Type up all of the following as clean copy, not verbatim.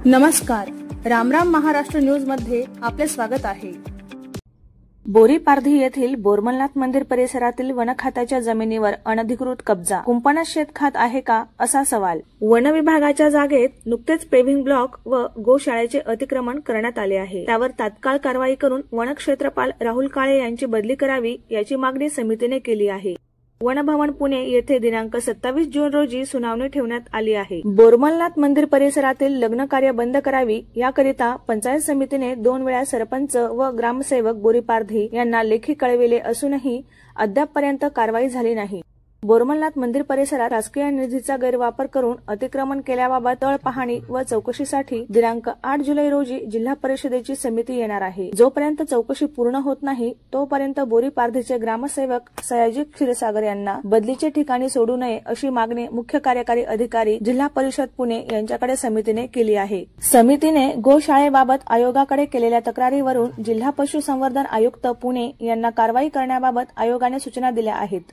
नमस्कार, रामराम महाराष्ट्र न्यूज मध्ये आपले स्वागत आहे। बोरीपारधी येथील बोरमलनाथ मंदिर परिसरातील वनखात्याच्या जमिनीवर अनधिकृत कब्जा। कुंपणात शेतखात आहे का असा सवाल। वन विभागाच्या जागेत नुकतेच पेव्हिंग ब्लॉक व गोशाळेचे अतिक्रमण करण्यात आले आहे। त्यावर तात्काळ कारवाई करून वनक्षेत्रपाल राहुल काळे यांची बदली करावी याची मागणी समितीने केली आहे। वनभवन पुणे येथे दिनांक 27 जून रोजी सुनावणी ठेवण्यात आली आहे। बोरमलनाथ मंदिर परिसरातील लग्न कार्य बंद करावी याकरिता पंचायत समितीने 2 वेळा सरपंच व ग्रामसेवक बोरीपारधी यांना लेखी कळविले असूनही अद्यापपर्यंत कारवाई झाली नाही। बोरमलनाथ मंदिर परिसरात शासकीय निधीचा गैरवापर करून अतिक्रमण केल्याबाबत तळ पाहणी व चौकशीसाठी दिनांक 8 जुलै रोजी जिल्हा परिषदेची समिती येणार आहे। जोपर्यंत चौकशी पूर्ण होत नाही तोपर्यंत बोरीपारधीचे ग्रामसेवक सयाजी क्षीरसागर यांना बदलीचे ठिकाणी सोडू नये अशी मागणी मुख्य कार्यकारी अधिकारी जिल्हा परिषद पुणे यांच्याकडे समितीने केली आहे। समितीने गोशाळेबाबत आयोगाकडे केलेल्या तक्रारीवरून जिल्हा पशुसंवर्धन आयुक्त पुणे यांना कारवाई करण्याबाबत आयोगाने सूचना दिल्या आहेत।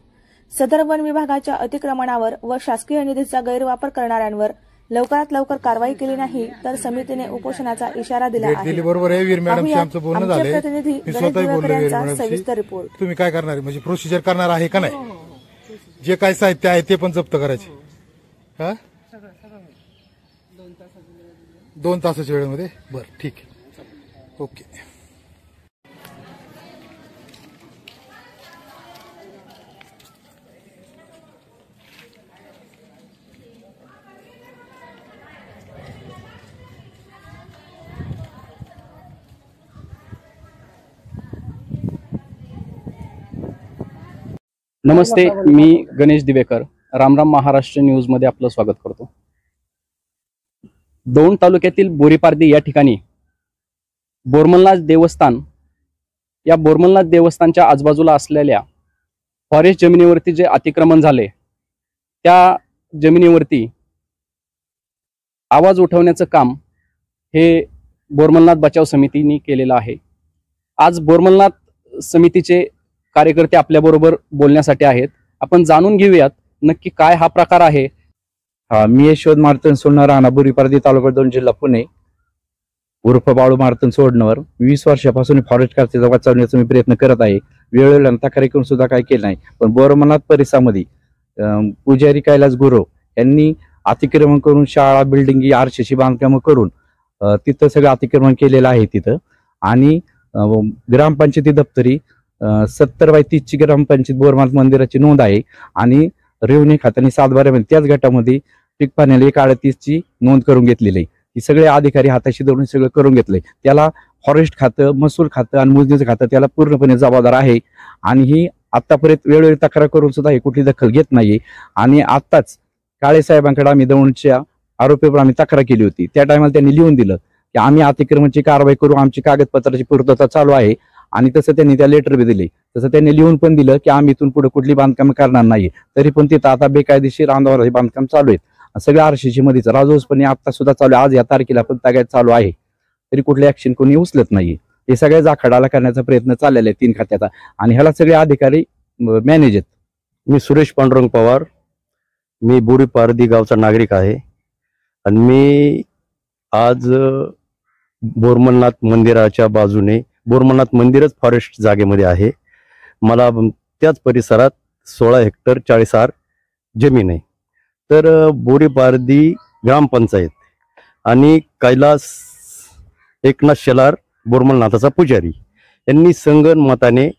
सदर वन विभागाच्या अतिक्रमणावर व शासकीय निधीचा गैरवापर करणाऱ्यांवर लवकरात लवकर कारवाई केली नाही तर समितीने उपोषणाचा इशारा दिला आहे। बरोबर आहे वीर मॅडमशी आमचं बोलणं झालंय। प्रतिनिधी मी स्वतःही बोललो वीर मॅडमशी। सविस्तर रिपोर्ट। तुम्ही काय करणार म्हणजे प्रोसिजर करणार आहे का नाही? जे काय साहित्य आहे ते पण जप्त करायचे। हा 2 तासाच्या वेळेमध्ये बरं ठीक आहे ओके। नमस्ते, मी गणेश दिवेकर, रामराम महाराष्ट्र न्यूज मध्ये आपलं स्वागत करतो। दौंड तालुक्यातील बोरीपारधी या ठिकाणी बोरमलनाथ देवस्थान या बोरमलनाथ देवस्थानच्या आजूबाजूला असलेल्या फॉरेस्ट जमिनीवरती जे अतिक्रमण झाले त्या जमिनीवरती आवाज उठवण्याचं काम हे बोरमलनाथ बचाव समितीने केलेलं आहे। आज बोरमलनाथ समितीचे कार्यकर्ते आपल्या बरोबर बोलण्यासाठी आहेत। आपण जाणून घेऊयात नक्की काय हा प्रकार आहे। मी यशवंत मार्तन सोडणार राहणार बोरीपारधी तालुका दौंड जिल्हा पुणे उर्फ बाळू मार्तन सोडणार 20 वर्षापासून फॉरेस्ट खात्याचा वाचवण्याचा मी प्रयत्न करत आहे। वेळोवेळी तक्रारी करून सुद्धा काय केलं नाही। पण बोरमलनाथ परिसरामध्ये पुजारी कैलास गुरव यांनी अतिक्रमण करून शाळा बिल्डिंग आरसीसी बांधकाम करून तिथं सगळं अतिक्रमण केलेलं आहे तिथं। आणि ग्रामपंचायती दप्तरी 70/30 ची ग्रामपंचायत बोरमलनाथ मंदिराची नोंद आहे आणि रेव्हन्यू खात्याने 7/12 त्याच गटामध्ये पीक पाण्याला 1/38 ची नोंद करून घेतलेली आहे। ही सगळे अधिकारी हाताशी धरून सगळं करून घेतलंय। त्याला फॉरेस्ट खातं, महसूल खातं आणि मोजणीचं खातं त्याला पूर्णपणे जबाबदार आहे। आणि ही आतापर्यंत वेळोवेळी तक्रार करून सुद्धा ही कुठली दखल घेत नाहीये। आणि आताच काळे साहेबांकडे आम्ही दौंडच्या आरोपीवर आम्ही तक्रार केली होती। त्या टायमाला त्यांनी लिहून दिलं की आम्ही अतिक्रमणची कारवाई करू, आमची कागदपत्राची पूर्तता चालू आहे। आणि तसं त्यांनी त्या लेटर बी दिले, तसं त्यांनी लिहून पण दिलं की आम्ही इथून पुढे कुठली बांधकाम करणार नाही। तरी पण तिथं आता बेकायदेशीर आंदोलन बांधकाम चालू आहेत। सगळ्या आरसीसी मध्येच राजोसपणे आता सुद्धा चालू आहे। आज या तारखेला पण तगायत चालू आहे, तरी कुठली ऍक्शन कोणी उचलत नाहीये। हे सगळ्या जाखाडाला करण्याचा प्रयत्न चाललेला आहे 3 खात्याचा आणि ह्याला सगळे अधिकारी मॅनेज आहेत। मी सुरेश पांडुरंग पवार, मी बोरीपारधी गावचा नागरिक आहे आणि मी आज बोरमलनाथ मंदिराच्या बाजूने बोरमलनाथ मंदिरच फॉरेस्ट जागेमध्ये आहे। मला त्याच परिसरात 16 हेक्टर 40 आर जमीन आहे। तर बोरीपारधी ग्रामपंचायत आणि कैलास एकनाथ शेलार बोरमलनाथाचा पुजारी यांनी संगनमताने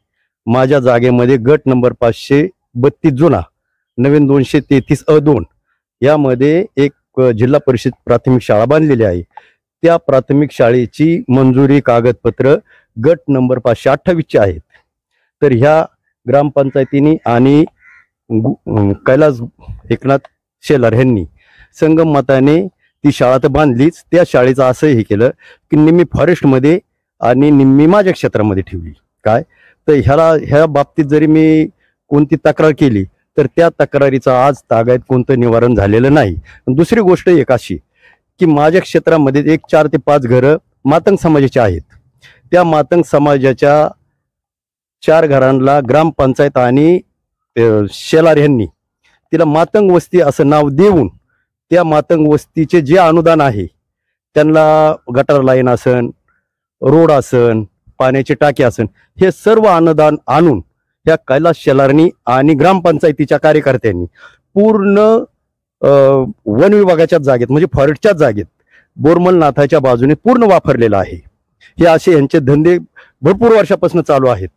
माझ्या जागेमध्ये गट नंबर 532 जुना नवीन 233 अ2 यामध्ये एक जिल्हा परिषद प्राथमिक शाळा बांधलेली आहे। त्या प्राथमिक शाळेची मंजुरी कागदपत्र गट नंबर 528 चे आहेत। तर ह्या ग्रामपंचायतीने आणि कैलास एकनाथ शेलार यांनी संगमताने ती शाळा तर बांधलीच, त्या शाळेचं असं हे केलं की निम्मी फॉरेस्टमध्ये आणि निम्मी माझ्या क्षेत्रामध्ये ठेवली। काय तर ह्या बाबतीत जरी मी कोणती तक्रार केली तर त्या तक्रारीचा आज तागायत कोणतं निवारण झालेलं नाही। दुसरी गोष्ट एक अशी की माझ्या क्षेत्रामध्ये एक 4 ते 5 घरं मातंग समाजाचे आहेत। त्या मातंग समाजाच्या 4 घरांना ग्रामपंचायत आणि शेलार यांनी तिला मातंग वस्ती असं नाव देऊन त्या मातंग वस्तीचे जे अनुदान आहे त्यांना गटर लाईन असन, रोड असन, पाण्याची टाकी असन, हे सर्व अनुदान आणून या कैलास शेलारनी आणि ग्रामपंचायतीच्या कार्यकर्त्यांनी पूर्ण वन विभागाच्या जागेत म्हणजे फॉरेस्टच्या जागेत बोरमलनाथाच्या बाजूने पूर्ण वापरलेलं आहे. हे असे यांचे धंदे भरपूर वर्षापासून चालू आहेत.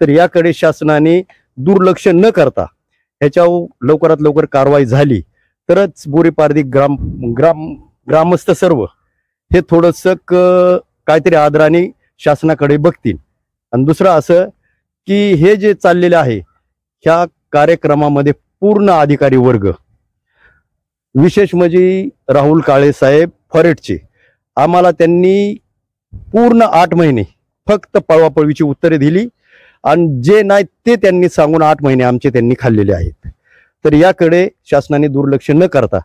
तर याकडे शासनाने दुर्लक्ष न करता ह्याच्यावर लवकरात लवकर कारवाई झाली तरच बोरीपारधी ग्रामस्थ सर्व हे थोडस काहीतरी आदराने शासनाकडे बघतील. आणि दुसरं असं की हे जे चाललेले आहे ह्या कार्यक्रमामध्ये पूर्ण अधिकारी वर्ग, विशेष म्हणजे राहुल काळे साहेब फॉरेस्टचे, आम्हाला त्यांनी पूर्ण 8 महिने फक्त पळवापळवीची उत्तरे दिली आणि जे नाही ते त्यांनी सांगून 8 महिने आमचे त्यांनी खाल्लेले आहेत. तर याकडे शासनाने दुर्लक्ष न करता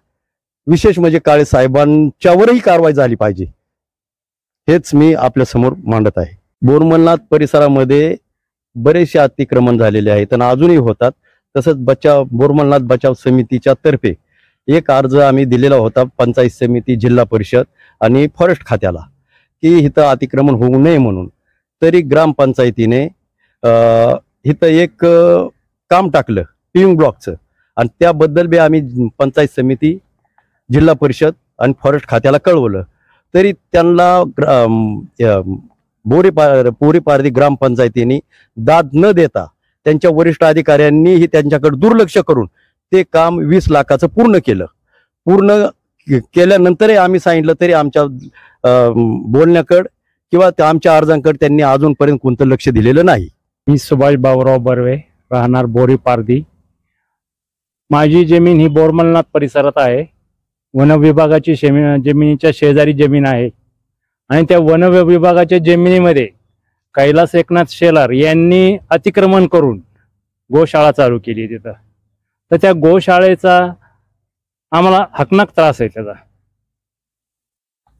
विशेष म्हणजे काळे साहेबांच्यावरही कारवाई झाली पाहिजे, हेच मी आपल्या समोर मांडत आहे. बोरमलनाथ परिसरामध्ये बरेचसे अतिक्रमण झालेले आहेत आणि अजूनही होतात. तसंच बोरमलनाथ बचाव समितीच्या तर्फे एक अर्ज आम्ही दिलेला होता पंचायत समिती, जिल्हा परिषद आणि फॉरेस्ट खात्याला की इथं अतिक्रमण होऊ नये म्हणून. तरी ग्रामपंचायतीने इथं एक काम टाकलं पेव्हिंग ब्लॉकचं आणि त्याबद्दल बी आम्ही पंचायत समिती, जिल्हा परिषद आणि फॉरेस्ट खात्याला कळवलं. तरी त्यांना बोरीपारधी ग्रामपंचायतीने दाद न देता त्यांच्या वरिष्ठ अधिकाऱ्यांनीही त्यांच्याकडे दुर्लक्ष करून ते काम 20 लाखाचं पूर्ण केलं. पूर्ण केल्यानंतरही आम्ही सांगितलं तरी आमच्या बोलण्याकडे किंवा आमच्या अर्जांकडे त्यांनी अजूनपर्यंत कोणतं लक्ष दिलेलं नाही. मी सुभाष बाबुराव बर्वे, राहणार बोरीपारधी. माझी जमीन ही बोरमलनाथ परिसरात आहे. वन विभागाची जमिनीच्या शेजारी जमीन आहे आणि त्या वन विभागाच्या जमिनीमध्ये कैलास एकनाथ शेलार यांनी अतिक्रमण करून गोशाळा चालू केली तिथं. तर त्या गोशाळेचा आम्हाला हकनाक त्रास आहे. त्याचा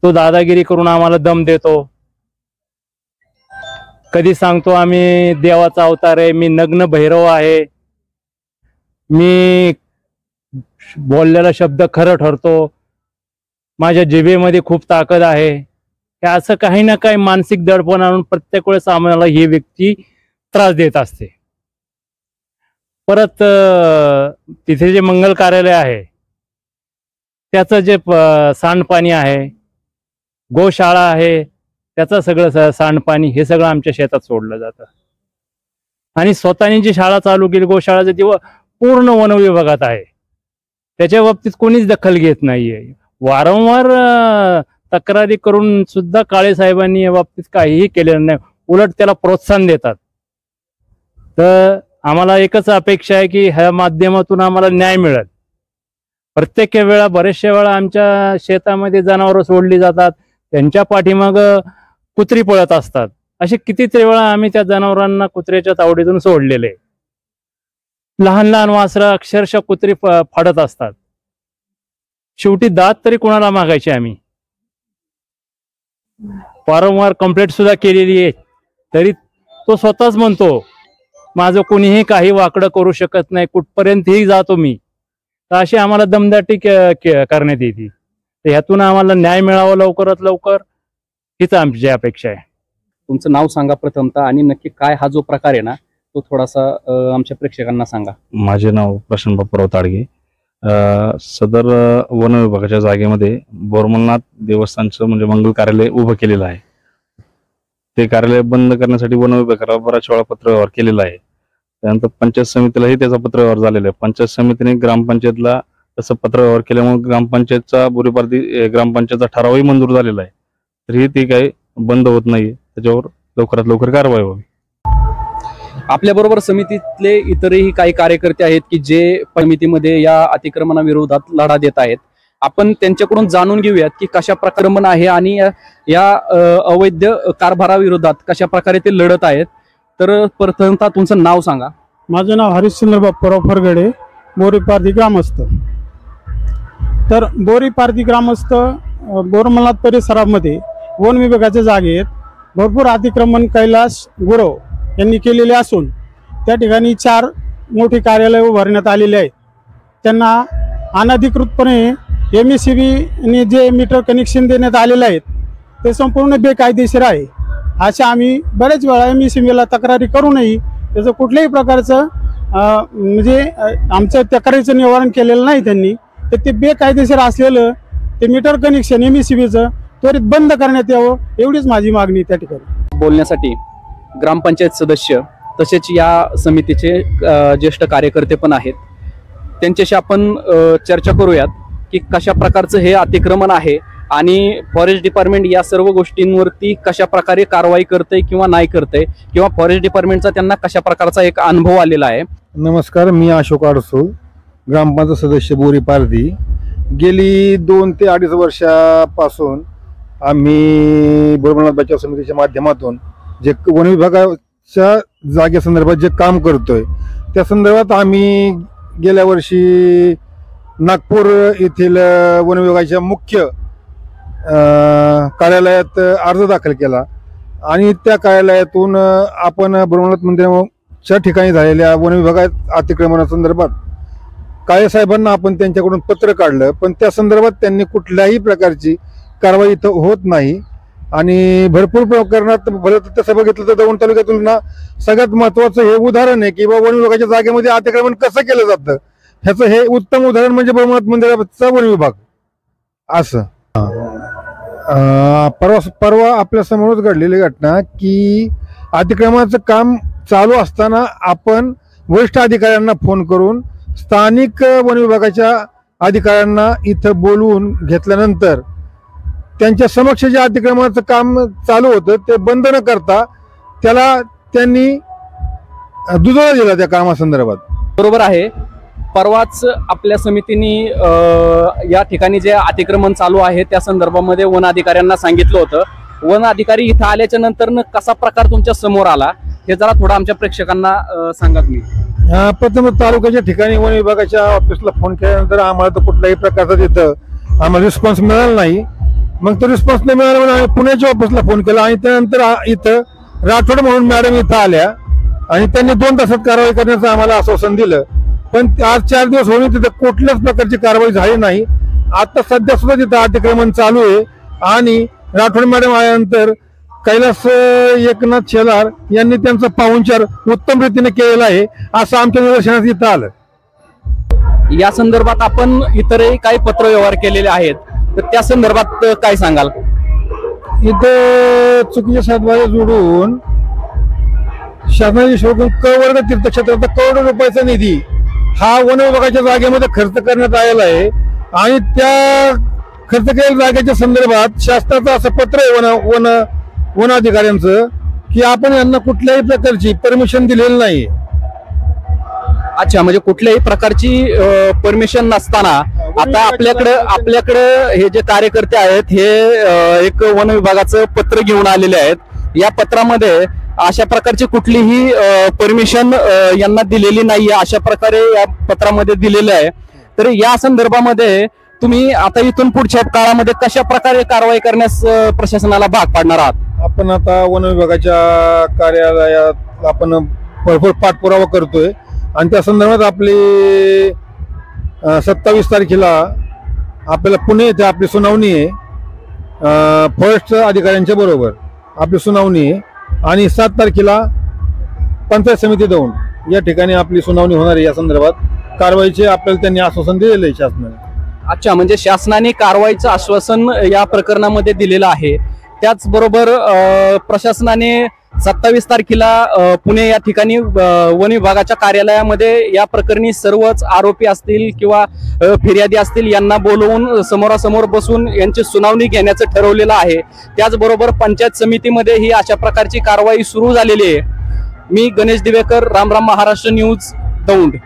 तो दादागिरी करून आम्हाला दम देतो. कधी सांगतो आम्ही देवाचा अवतार आहे, मी नग्न भैरव आहे, मी बोललेला शब्द खरं ठरतो, माझ्या जिभेमध्ये खूप ताकद आहे. हे असं काही ना काही मानसिक दडपण आणून प्रत्येक वेळेस आम्हाला ही व्यक्ती त्रास देत असते. परत तिथे जे मंगल कार्यालय आहे त्याचं जे सांडपाणी आहे, गोशाळा आहे त्याचं सगळं सांडपाणी हे सगळं आमच्या शेतात सोडलं जातं. आणि स्वतःनी जी शाळा चालू केली गोशाळाचं ती पूर्ण वन विभागात आहे. त्याच्या बाबतीत कोणीच दखल घेत नाहीये. वारंवार तक्रारी करून सुद्धा काळे साहेबांनी या बाबतीत काहीही केलेलं नाही, उलट त्याला प्रोत्साहन देतात. तर आम्हाला एकच अपेक्षा आहे की ह्या माध्यमातून आम्हाला न्याय मिळेल. प्रत्येक वेळा बरेचशा वेळा आमच्या शेतामध्ये जनावरं सोडली जातात, त्यांच्या पाठीमाग कुत्री पळत असतात. असे कितीतरी वेळा आम्ही त्या जनावरांना कुत्र्याच्या तावडीतून सोडलेले. लहान लहान वासरं अक्षरशः कुत्री फाडत असतात. शेवटी दात तरी कोणाला मागायचे. आम्ही वारंवार कंप्लेंट सुद्धा केलेली आहे, तरी तो स्वतःच म्हणतो माझं कोणीही काही वाकडं करू शकत नाही, कुठपर्यंतही जातो मी. तर अशी आम्हाला दमदाटी करण्यात येते. तर ह्यातून आम्हाला न्याय मिळावा लवकरात लवकर, हीच आमची अपेक्षा आहे. तुमचं नाव सांगा प्रथमतः आणि नक्की काय हा जो प्रकार आहे ना तो थोडासा आमच्या प्रेक्षकांना सांगा. माझे नाव प्रशांत बापूराव ताडगे. सदर वन विभागाच्या जागेमध्ये बोरमलनाथ देवस्थानचं म्हणजे मंगल कार्यालय उभं केलेलं आहे. ते कार्यालय बंद करण्यासाठी वन विभागाला बराच वेळा पत्रव्यवहार केलेला आहे. त्यानंतर पंचायत समितीलाही त्याचा पत्रव्यवहार झालेला आहे. पंचायत समितीने ग्रामपंचायतला तसं पत्रव्यवहार केल्यामुळे ग्रामपंचायतचा बोरीपारधी ग्रामपंचायतचा ठरावही मंजूर झालेला आहे. तरीही ते काही बंद होत नाही. त्याच्यावर लवकरात लवकर कारवाई व्हावी. आपल्याबरोबर समितीतले इतरही काही कार्यकर्ते आहेत की जे समितीमध्ये या अतिक्रमणाविरोधात लढा देत आहेत. आपण त्यांच्याकडून जाणून घेऊयात की कशा प्रक्रमण आहे आणि या अवैध कारभाराविरोधात कशा प्रकारे ते लढत आहेत. तर प्रथमतः तुमचं नाव सांगा. माझं नाव हरिश्चंद्र बापूराव फरगडे, बोरीपारधी ग्रामस्थ. तर बोरीपारधी ग्रामस्थ बोरमलनाथ परिसरामध्ये वन विभागाच्या जागेत भरपूर अतिक्रमण कैलास गुरव यांनी केलेले असून त्या ठिकाणी 4 मोठी कार्यालय उभारण्यात आलेली आहेत. त्यांना अनधिकृतपणे MSCBने जे मीटर कनेक्शन देण्यात आलेले आहेत ते संपूर्ण बेकायदेशीर आहे. अशा आम्ही बरेच वेळा MSCBला तक्रारी करूनही त्याचं कुठल्याही प्रकारचं म्हणजे आमचं तक्रारीचं निवारण केलेलं नाही त्यांनी. तर ते बेकायदेशीर असलेलं ते मीटर कनेक्शन MSCBचं त्वरित बंद करण्यात यावं एवढीच माझी मागणी त्या ठिकाणी. बोलण्यासाठी ग्रामपंचायत सदस्य तसेच या समितीचे ज्येष्ठ कार्यकर्ते पण आहेत. त्यांच्याशी आपण चर्चा करूयात की कशा प्रकारचं हे अतिक्रमण आहे आणि फॉरेस्ट डिपार्टमेंट या सर्व गोष्टींवरती कशा प्रकारे कारवाई करते किंवा नाही करते, किंवा फॉरेस्ट डिपार्टमेंटचा त्यांना कशा प्रकारचा एक अनुभव आलेला आहे. नमस्कार, मी अशोक अडसूळ, ग्रामपंचायत सदस्य बोरी पारधी. गेली 2 ते 2.5 वर्षापासून आम्ही बोरमनाथ बचाव समितीच्या माध्यमातून जे वन विभागाच्या जागेसंदर्भात जे काम करतोय त्या संदर्भात आम्ही गेल्या वर्षी नागपूर येथील वन विभागाच्या मुख्य कार्यालयात अर्ज दाखल केला आणि त्या कार्यालयातून आपण बोरमनाथ मंदिराच्या ठिकाणी झालेल्या वन विभागात अतिक्रमणासंदर्भात काळे साहेबांना आपण त्यांच्याकडून पत्र काढलं, पण त्या संदर्भात त्यांनी कुठल्याही प्रकारची कारवाई इथं होत नाही. आणि भरपूर प्रकरणात भलं तसं बघितलं तर दौंड तालुक्यातून ना सगळ्यात महत्वाचं हे उदाहरण आहे की वन विभागाच्या जागेमध्ये अतिक्रमण कसं केलं जातं ह्याचं हे उत्तम उदाहरण म्हणजे बोरमनाथ मंदिराचा वन विभाग. असं परवा आपल्या समोरच घडलेली घटना की अतिक्रमणाचं काम चालू असताना आपण वरिष्ठ अधिकाऱ्यांना फोन करून स्थानिक वन विभागाच्या अधिकाऱ्यांना इथं बोलवून घेतल्यानंतर त्यांच्या समक्ष जे अतिक्रमणाचं काम चालू होतं ते बंद न करता त्याला त्यांनी दुजोरा दिला त्या कामासंदर्भात. बरोबर आहे. परवाच आपल्या समितीने या ठिकाणी जे अतिक्रमण चालू आहे त्या संदर्भामध्ये वन अधिकाऱ्यांना सांगितलं होतं. वन अधिकारी इथं आल्याच्या नंतर कसा प्रकार तुमच्या समोर आला हे जरा थोडं आमच्या प्रेक्षकांना सांगा तुम्ही. प्रथम तालुक्याच्या ठिकाणी वन विभागाच्या ऑफिसला फोन केल्यानंतर आम्हाला तर कुठल्याही प्रकारचा तिथं आम्हाला रिस्पॉन्स मिळाला नाही. मग तो रिस्पॉन्स नाही मिळाला म्हणून आम्ही पुण्याच्या ऑफिसला फोन केला आणि त्यानंतर इथं राठोड म्हणून मॅडम इथं आल्या आणि त्यांनी 2 तासात कारवाई करण्याचं आम्हाला आश्वासन दिलं. पण आज 4 दिवस होऊन तिथं कुठल्याच प्रकारची कारवाई झाली नाही. आता सध्या सुद्धा तिथं अतिक्रमण चालू आहे आणि राठोड मॅडम आल्यानंतर कैलास एकनाथ शेलार यांनी त्यांचा पाहुणचार उत्तम रीतीने केलेला आहे असं आमच्या निदर्शनास इथं आलं. या संदर्भात आपण इतरही काही पत्रव्यवहार केलेले आहेत तर त्या संदर्भात काय सांगाल. इथं चुकीच्या सातबाऱ्या जोडून शासनाची शोधून क वर्ग तीर्थक्षेत्राचा करोडो रुपयाचा निधी हा वन विभागाच्या जागेमध्ये खर्च करण्यात आलेला आहे आणि त्या खर्च केलेल्या जागेच्या संदर्भात शासनाचं असं पत्र आहे वन अधिकाऱ्यांचं की आपण यांना कुठल्याही प्रकारची परमिशन दिलेली नाही. अच्छा, म्हणजे कुठल्याही प्रकारची परमिशन नसताना आता आपल्याकडे हे जे कार्यकर्ते आहेत हे एक वन विभागाचं पत्र घेऊन आलेले आहेत. या पत्रामध्ये अशा प्रकारची कुठलीही परमिशन यांना दिलेली नाहीये अशा प्रकारे या पत्रामध्ये दिलेलं आहे. तर या संदर्भामध्ये तुम्ही आता इथून पुढच्या काळामध्ये कशा प्रकारे कारवाई करण्यास प्रशासनाला भाग पाडणार आहात. आपण आता वन विभागाच्या कार्यालयात आपण भरपूर पाठपुरावा करतोय आणि त्या संदर्भात आपली 27 तारखेला आपल्याला पुणे येथे आपली सुनावणी आहे. फॉरेस्ट अधिकाऱ्यांच्या बरोबर आपली सुनावणी आहे आणि 7 तारखेला पंचायत समिती दौंड या ठिकाणी आपली सुनावणी होणार आहे. या संदर्भात कारवाईचे आपल्याला त्यांनी आश्वासन दिलेलं आहे शासनाने. अच्छा, म्हणजे शासनाने कारवाईचं आश्वासन या प्रकरणामध्ये दिलेलं आहे. त्याचबरोबर प्रशासनाने 27 तारखेला पुणे या ठिकाणी वन विभागाच्या कार्यालयामध्ये या प्रकरणी सर्वच आरोपी असतील किंवा फिर्यादी असतील यांना बोलवून समोरासमोर बसून यांची सुनावणी घेण्याचं ठरवलेलं आहे. त्याचबरोबर पंचायत समितीमध्ये ही अशा प्रकारची कारवाई सुरू झालेली आहे. मी गणेश दिवेकर, रामराम महाराष्ट्र न्यूज, दौंड.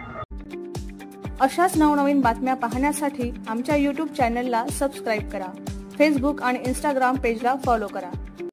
अशाच नवनवीन बातम्या पाहण्यासाठी आमच्या YouTube चॅनलला सबस्क्राईब करा. फेसबुक आणि Instagram पेजला फॉलो करा.